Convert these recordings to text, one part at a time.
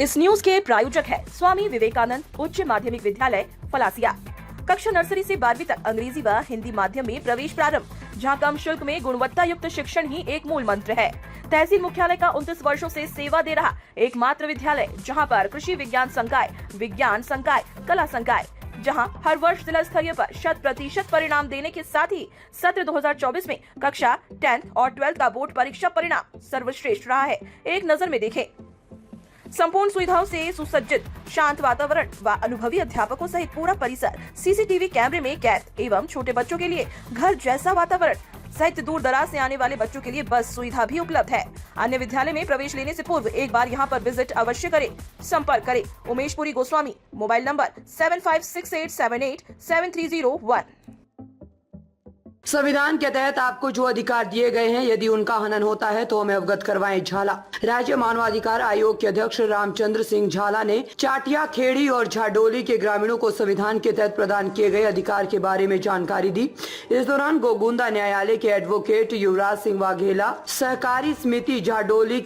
इस न्यूज के प्रायोजक है स्वामी विवेकानंद उच्च माध्यमिक विद्यालय फलासिया। कक्षा नर्सरी से 12वीं तक अंग्रेजी व हिंदी माध्यम में प्रवेश प्रारंभ, जहां कम शुल्क में गुणवत्ता युक्त शिक्षण ही एक मूल मंत्र है। तहसील मुख्यालय का 29 वर्षों से सेवा दे रहा एकमात्र विद्यालय, जहां पर कृषि विज्ञान संकाय, विज्ञान संकाय, कला संकाय, जहां हर वर्ष जिला स्तरीय पर 100% परिणाम देने के साथ ही सत्र 2024 में कक्षा 10th और 12th का बोर्ड परीक्षा परिणाम सर्वश्रेष्ठ रहा है। एक नजर में देखें। संपूर्ण सुविधाओं से सुसज्जित शांत वातावरण व अनुभवी अध्यापकों सहित पूरा परिसर सीसीटीवी कैमरे में कैद एवं छोटे बच्चों के लिए घर जैसा वातावरण सहित दूर दराज से आने वाले बच्चों के लिए बस सुविधा भी उपलब्ध है। अन्य विद्यालय में प्रवेश लेने से पूर्व एक बार यहां पर विजिट अवश्य करें। संपर्क करें उमेश पुरी गोस्वामी, मोबाइल नंबर 7568787301। संविधान के तहत आपको जो अधिकार दिए गए हैं, यदि उनका हनन होता है तो हमें अवगत करवाएं। झाला राज्य मानवाधिकार आयोग के अध्यक्ष रामचंद्र सिंह झाला ने चाटिया खेड़ी और झाडोली के ग्रामीणों को संविधान के तहत प्रदान किए गए अधिकार के बारे में जानकारी दी। इस दौरान गोगुंदा न्यायालय के एडवोकेट युवराज सिंह वाघेला, सहकारी समिति झाडोली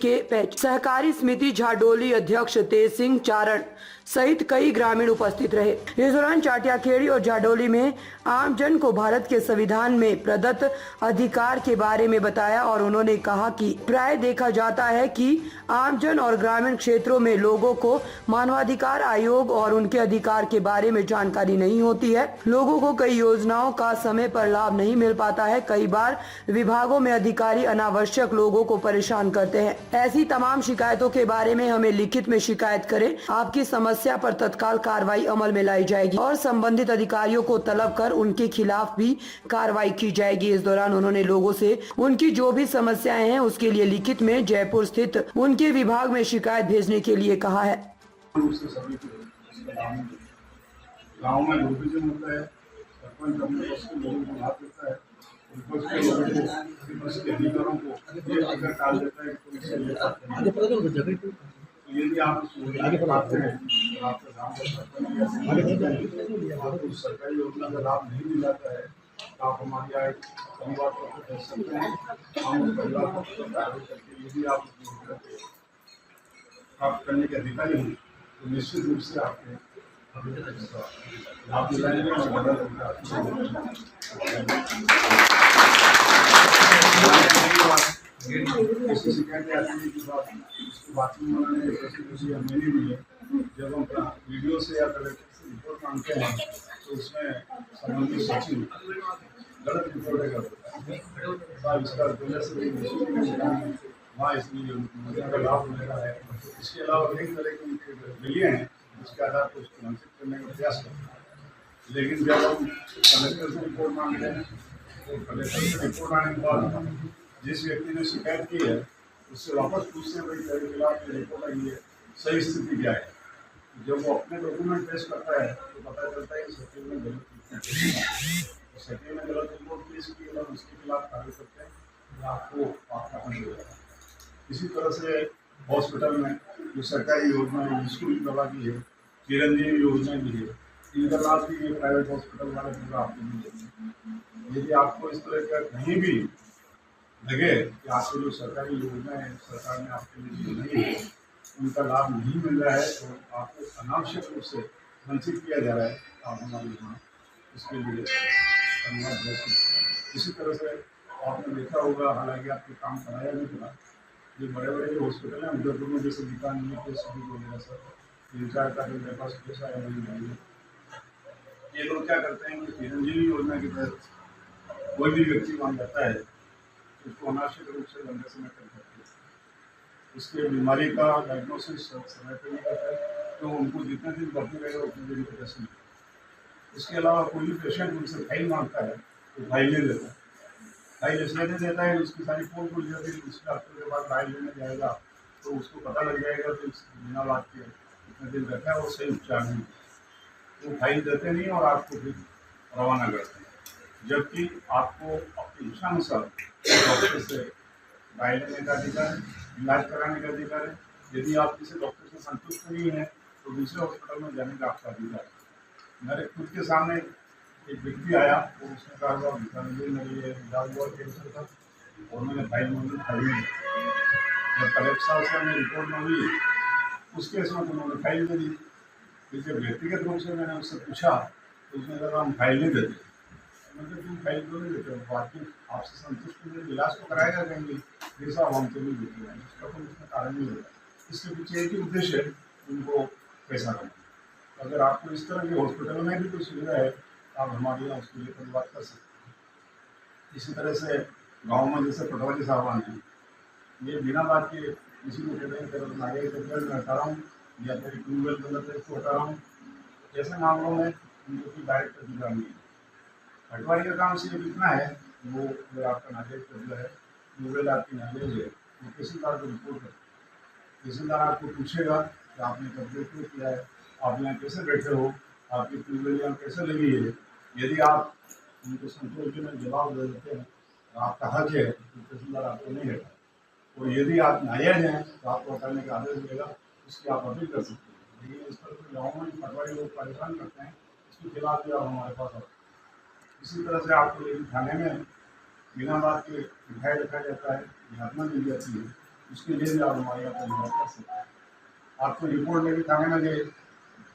अध्यक्ष तेज सिंह चारण सहित कई ग्रामीण उपस्थित रहे। इस दौरान चाटिया खेड़ी और झाडोली में आमजन को भारत के संविधान में प्रदत्त अधिकार के बारे में बताया और उन्होंने कहा कि प्राय देखा जाता है कि आमजन और ग्रामीण क्षेत्रों में लोगों को मानवाधिकार आयोग और उनके अधिकार के बारे में जानकारी नहीं होती है। लोगों को कई योजनाओं का समय पर लाभ नहीं मिल पाता है। कई बार विभागों में अधिकारी अनावश्यक लोगों को परेशान करते हैं। ऐसी तमाम शिकायतों के बारे में हमें लिखित में शिकायत करें। आपकी समस्या पर तत्काल कार्रवाई अमल में लाई जाएगी और संबंधित अधिकारियों को तलब कर उनके खिलाफ भी कार्रवाई की जाएगी। इस दौरान उन्होंने लोगों से उनकी जो भी समस्याएं हैं उसके लिए लिखित में जयपुर स्थित उनके विभाग में शिकायत भेजने के लिए कहा है। गाँव में ग्रुपिज्म होता है, सरपंच अपने बस के लोगों को लाभ देता है, विपक्ष के लोगों को, विपक्ष के अधिकारों को ये लेकर टाल देता है कि पुलिस से लेकर यदि आप आते हैं तो आपका गाँव का सरपंच आपको सरकारी योजना का लाभ नहीं मिल जाता है, आप हमारी आय परिवार को कर सकते हैं। हम परिवार को करके यदि आप प्राप्त करने के अधिकारी हैं तो निश्चित रूप से आपके लाभ दिलाएंगे और मदद किसी शिकायत आती है कि उसको बाथरूम बनाने में मेरी भी है। जब हम वीडियो से या कलेक्टर से रिपोर्ट मांगते हैं तो उसमें संबंधित सचिव गलत रिपोर्ट करता है। इसका वजह से वहाँ इसलिए योजना का लाभ मिलेगा है। इसके अलावा कई तरह की बिलियाँ हैं जिसके आधार पर उसको वंचित करने का प्रयास करते हैं। लेकिन जब हम कलेक्टर से रिपोर्ट मांगते हैं तो कलेक्टर से रिपोर्ट आने के बाद जिस व्यक्ति ने शिकायत की है उससे वापस पूछते हैं भाई तेरे खिलाफ ये रिपोर्ट आई है, सही स्थिति क्या है। जब वो अपने डॉक्यूमेंट पेश करता है तो पता चलता है कि सचिव ने गलत रिपोर्ट पेश की और उसके खिलाफ कार्य करते हैं आपको आपका फंड मिलेगा। इसी तरह से हॉस्पिटल में जो सरकारी योजनाएं स्कूल दवा की है, चिरंजीवी योजना भी है, इनका लाभ भी ये प्राइवेट हॉस्पिटल वाले पूरा आपको मिल जाएंगे। यदि आपको इस तरह का कहीं भी लगे कि आपको जो सरकारी योजनाएं सरकार ने आपके लिए दी नहीं है उनका लाभ नहीं मिल रहा है तो आपको अनावश्यक रूप से वंचित किया जा रहा है, आप हमारे यहाँ इसके लिए धन्यवाद दे सकते। इसी तरह से आपने देखा होगा, हालांकि आपके काम कराया नहीं पड़ा, जो बड़े बड़े जो हॉस्पिटल हैं उदयपुर में जैसे बीकानेर के सभी वगैरह सर 3-4 का जो मेरे पास पैसा है नहीं। ये लोग क्या करते हैं कि चिरंजीवी योजना के तहत कोई भी व्यक्ति वहाँ जाता है उसको अनावश्यक रूप से लंबे समय तक करते हैं, उसके बीमारी का डायग्नोसिस समय पर नहीं करता है तो उनको जितने दिन भर्ती रहेगा उतने दिन का पैसे नहीं। इसके अलावा कोई भी पेशेंट उनसे फाइल मांगता है तो फाइल ले लेता है, फाइल इसलिए नहीं देता है उसकी सारी फोन खुल जाती है। उसके हफ्ते के बाद फाइल लेने जाएगा तो उसको पता लग जाएगा कि बिना बात के इतने दिन रहता है और सही उपचार नहीं, वो फाइल देते नहीं और आपको फिर रवाना करते हैं। जबकि आपको अपनी इच्छानुसार डॉक्टर से राय लेने का अधिकार है, इलाज कराने का अधिकार है। यदि आप किसी डॉक्टर से संतुष्ट नहीं हैं तो दूसरे हॉस्पिटल में जाने का आपका अधिकार है। मेरे खुद के सामने एक व्यक्ति आया और उसने कहा हुआ मेरे लिए इलाज हुआ कैंसर था और मैंने फाइल मंजूर करी। जब कलेक्टर साहब से हमें रिपोर्ट मांगी उस केस में उन्होंने फाइल दे दी। फिर जब व्यक्तिगत रूप से मैंने उससे पूछा तो उसने कहा हम फाइल नहीं देते। मतलब तुम फाइल क्यों नहीं देते हो, बाकी आपसे संतुष्ट नहीं, इलाज तो कराएगा कहेंगे, ये साहब हम तो नहीं देते हैं, उसका कोई उसमें कारण नहीं होता। इसके पीछे एक ही उद्देश्य है, उनको पैसा कमाना। अगर आपको इस तरह के हॉस्पिटल में भी कोई सुविधा है आप हमारे यहाँ उसके लिए कोई बात कर सकते हैं। इसी तरह से गाँव में जैसे पटवारी साहबान हैं, ये बिना बात के किसी को कहते हैं तरफ नागरिक में हटा रहा हूँ या फिर ट्यूबवेल गलत है तो हटा रहा हूँ, ऐसे मामलों में उनको कोई डायरेक्ट अधिकार नहीं है। पटवारी का काम सिर्फ इतना है, वो अगर आपका नाजायज कब्जा है, ट्यूबवेल आपकी नाजायज है, वो तहसीलदार को रिपोर्ट करें। तहसीलदार आपको पूछेगा कि आपने कब्जे क्यों किया है, आप यहाँ कैसे बैठे हो, आपकी ट्यूबवेल यहाँ कैसे लगी है। यदि आप उनको संतोषजनक जवाब दे देते हैं तो आपका हक है, तो तहसीलदार आपको नहीं हटाए। और यदि आप नाजायज हैं तो आपको हटाने का आदेश देगा, उसकी आप अपील कर सकते हैं। लेकिन इस तरह से गाँव में पटवारी लोग परेशान करते हैं, इसके खिलाफ भी आप हमारे पास आओ। इसी तरह से आपको यदि थाने में बिना बात के बिठाए रखा जाता है, घटना मिल जाती है, उसके लिए भी आप हमारे यहाँ पर कर सकते हैं। आपको रिपोर्ट लेके थाने में गए,